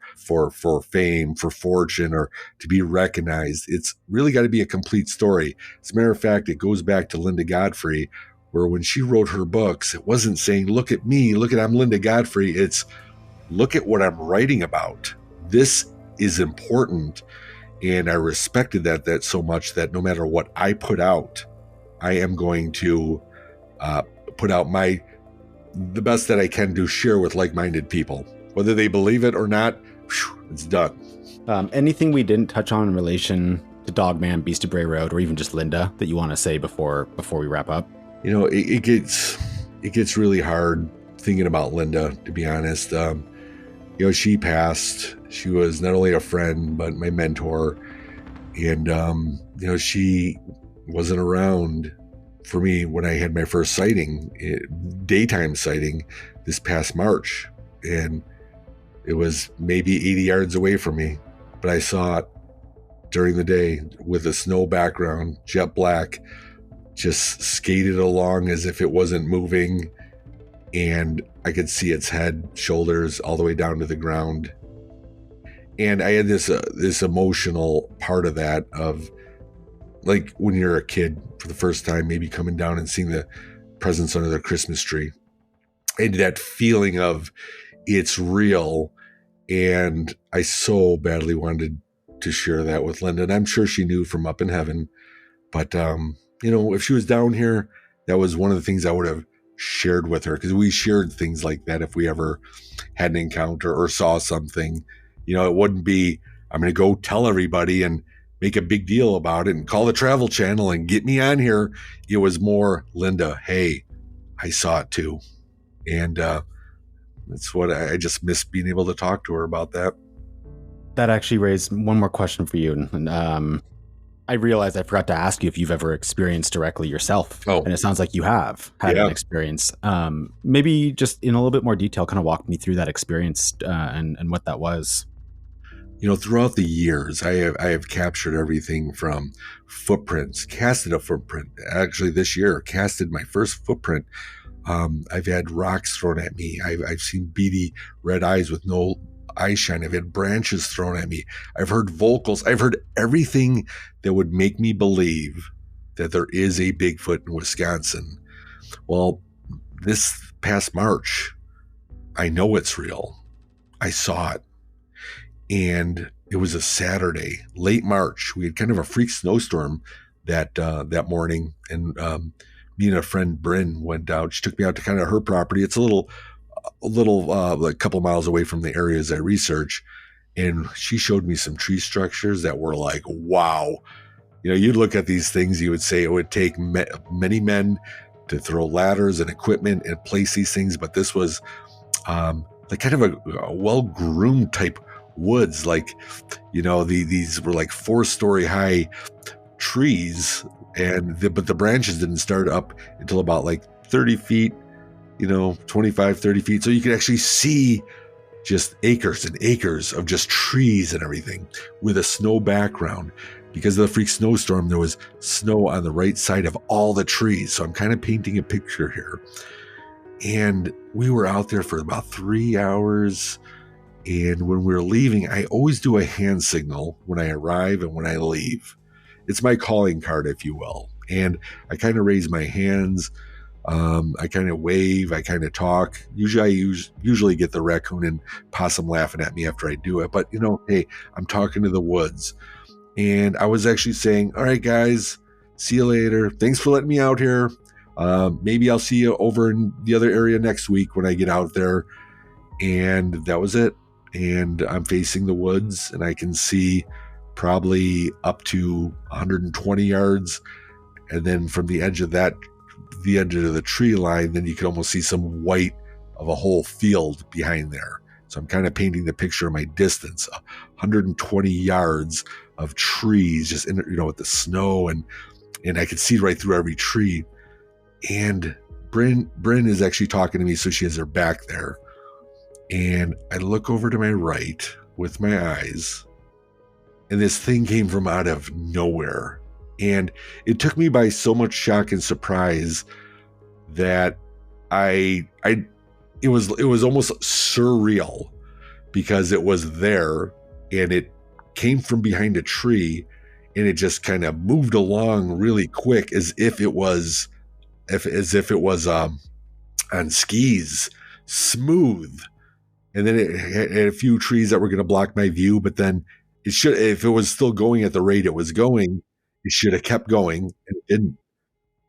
fame, for fortune, or to be recognized. It's really got to be a complete story. As a matter of fact, it goes back to Linda Godfrey, where when she wrote her books, it wasn't saying, look at me, I'm Linda Godfrey. It's, look at what I'm writing about. This is important. And I respected that so much that no matter what I put out, I am going to put out the best that I can to share with like-minded people. Whether they believe it or not, it's done. Anything we didn't touch on in relation to Dogman, Beast of Bray Road, or even just Linda that you want to say before we wrap up? It gets really hard thinking about Linda, to be honest. She passed. She was not only a friend, but my mentor. And, she wasn't around for me when I had my first sighting, daytime sighting, this past March. And it was maybe 80 yards away from me, but I saw it during the day with a snow background, jet black, just skated along as if it wasn't moving. And I could see its head, shoulders, all the way down to the ground. And I had this emotional part of that, of like when you're a kid for the first time, maybe coming down and seeing the presents under the Christmas tree, and that feeling of it's real. And I so badly wanted to share that with Linda, and I'm sure she knew from up in heaven. But if she was down here, that was one of the things I would have shared with her, because we shared things like that if we ever had an encounter or saw something. It wouldn't be, I'm going to go tell everybody and make a big deal about it and call the Travel Channel and get me on here. It was more, Linda, hey, I saw it too. And that's what I just miss, being able to talk to her about that. That actually raised one more question for you. And I realized I forgot to ask you if you've ever experienced directly yourself. Oh, And it sounds like you have had yeah. an experience. Maybe just in a little bit more detail, kind of walk me through that experience and what that was. Throughout the years, I have captured everything from footprints, casted a footprint. Actually, this year, casted my first footprint. I've had rocks thrown at me. I've seen beady red eyes with no eye shine. I've had branches thrown at me. I've heard vocals. I've heard everything that would make me believe that there is a Bigfoot in Wisconsin. Well, this past March, I know it's real. I saw it. And it was a Saturday, late March. We had kind of a freak snowstorm that morning, and me and a friend Bryn went out. She took me out to kind of her property. It's a little like a couple miles away from the areas I research, and she showed me some tree structures that were like, wow. You'd look at these things, you would say it would take many men to throw ladders and equipment and place these things, but this was like kind of a well-groomed type woods. Like, these were like 4-story high trees, but the branches didn't start up until about like 30 feet, 25, 30 feet. So you could actually see just acres and acres of just trees and everything with a snow background. Because of the freak snowstorm, there was snow on the right side of all the trees. So I'm kind of painting a picture here. And we were out there for about 3 hours. And when we're leaving, I always do a hand signal when I arrive and when I leave. It's my calling card, if you will. And I kind of raise my hands. I kind of wave. I kind of talk. Usually I usually get the raccoon and possum laughing at me after I do it. But, hey, I'm talking to the woods. And I was actually saying, all right, guys, see you later. Thanks for letting me out here. Maybe I'll see you over in the other area next week when I get out there. And that was it. And I'm facing the woods, and I can see probably up to 120 yards. And then from the edge of the tree line, then you can almost see some white of a whole field behind there. So I'm kind of painting the picture of my distance, 120 yards of trees, just with the snow, and I could see right through every tree. And Bryn is actually talking to me, so she has her back there. And I look over to my right with my eyes, and this thing came from out of nowhere. And it took me by so much shock and surprise that it was almost surreal, because it was there and it came from behind a tree, and it just kind of moved along really quick as if it was on skis, smooth. And then it had a few trees that were going to block my view, but then if it was still going at the rate it was going, it should have kept going, and it didn't.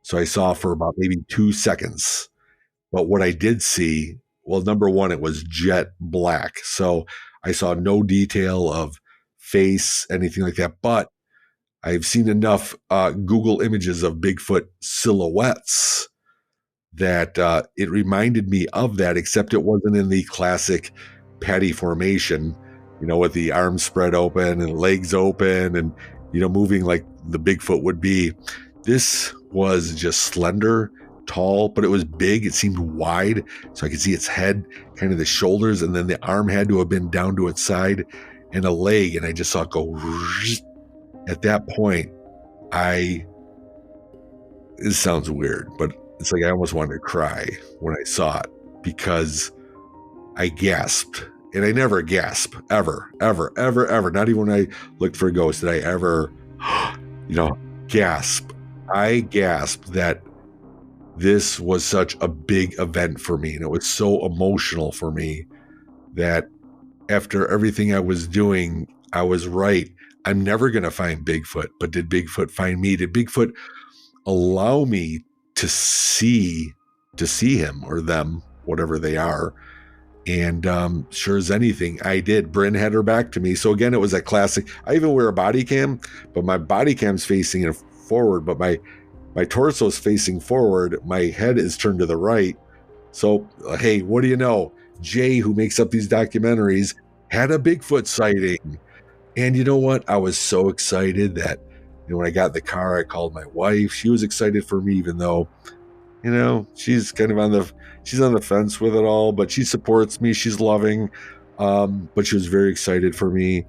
So I saw for about maybe 2 seconds. But what I did see, well, number one, it was jet black. So I saw no detail of face, anything like that. But I've seen enough Google images of Bigfoot silhouettes that it reminded me of that, except it wasn't in the classic patty formation, with the arms spread open and legs open and, moving like the Bigfoot would be. This was just slender, tall, but it was big. It seemed wide, so I could see its head, kind of the shoulders, and then the arm had to have been down to its side, and a leg, and I just saw it go. At that point, it sounds weird, but it's like I almost wanted to cry when I saw it, because I gasped. And I never gasp, ever, ever, ever, ever. Not even when I looked for a ghost did I ever, gasp. I gasped that this was such a big event for me, and it was so emotional for me that after everything I was doing, I was right. I'm never going to find Bigfoot, but did Bigfoot find me? Did Bigfoot allow me to see him or them, whatever they are? And sure as anything, I did. Bryn had her back to me. So again, it was a classic. I even wear a body cam, but my body cam's facing forward, but my torso is facing forward. My head is turned to the right. So, hey, what do you know? Jay, who makes up these documentaries, had a Bigfoot sighting. And you know what? I was so excited that when I got in the car, I called my wife. She was excited for me, even though, she's kind of she's on the fence with it all, but she supports me. She's loving. But she was very excited for me.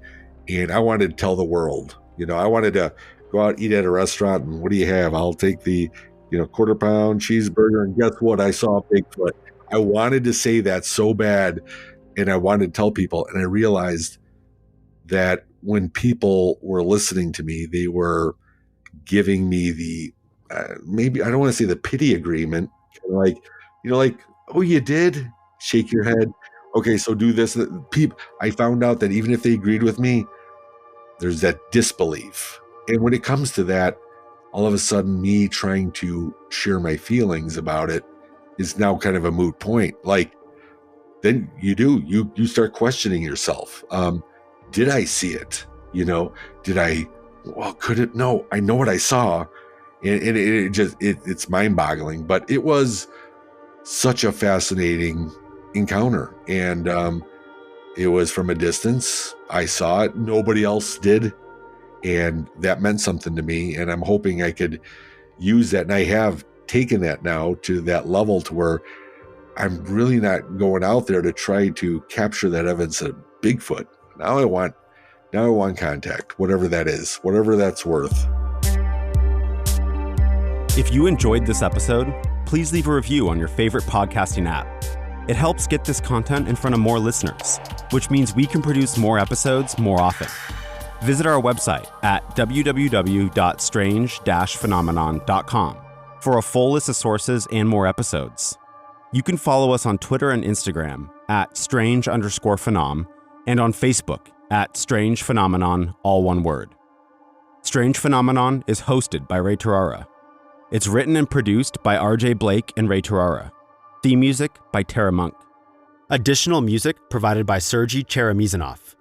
And I wanted to tell the world, I wanted to go out, eat at a restaurant. And what do you have? I'll take the, quarter pound cheeseburger. And guess what? I saw Bigfoot. I wanted to say that so bad. And I wanted to tell people. And I realized that when people were listening to me, they were giving me the, maybe, I don't want to say the pity agreement, like, oh, you did? Shake your head. Okay, so do this. I found out that even if they agreed with me, there's that disbelief. And when it comes to that, all of a sudden me trying to share my feelings about it is now kind of a moot point. Like, then you start questioning yourself. Did I see it? Could it? No, I know what I saw. And it's mind boggling, but it was such a fascinating encounter. And it was from a distance. I saw it. Nobody else did. And that meant something to me. And I'm hoping I could use that. And I have taken that now to that level to where I'm really not going out there to try to capture that evidence of Bigfoot. Now I want contact, whatever that is, whatever that's worth. If you enjoyed this episode, please leave a review on your favorite podcasting app. It helps get this content in front of more listeners, which means we can produce more episodes more often. Visit our website at www.strange-phenomenon.com for a full list of sources and more episodes. You can follow us on Twitter and Instagram at strange_phenom and on Facebook at Strange Phenomenon, all one word. Strange Phenomenon is hosted by Ray Tarara. It's written and produced by RJ Blake and Ray Tarara. Theme music by Tara Monk. Additional music provided by Sergey Cheremisinov.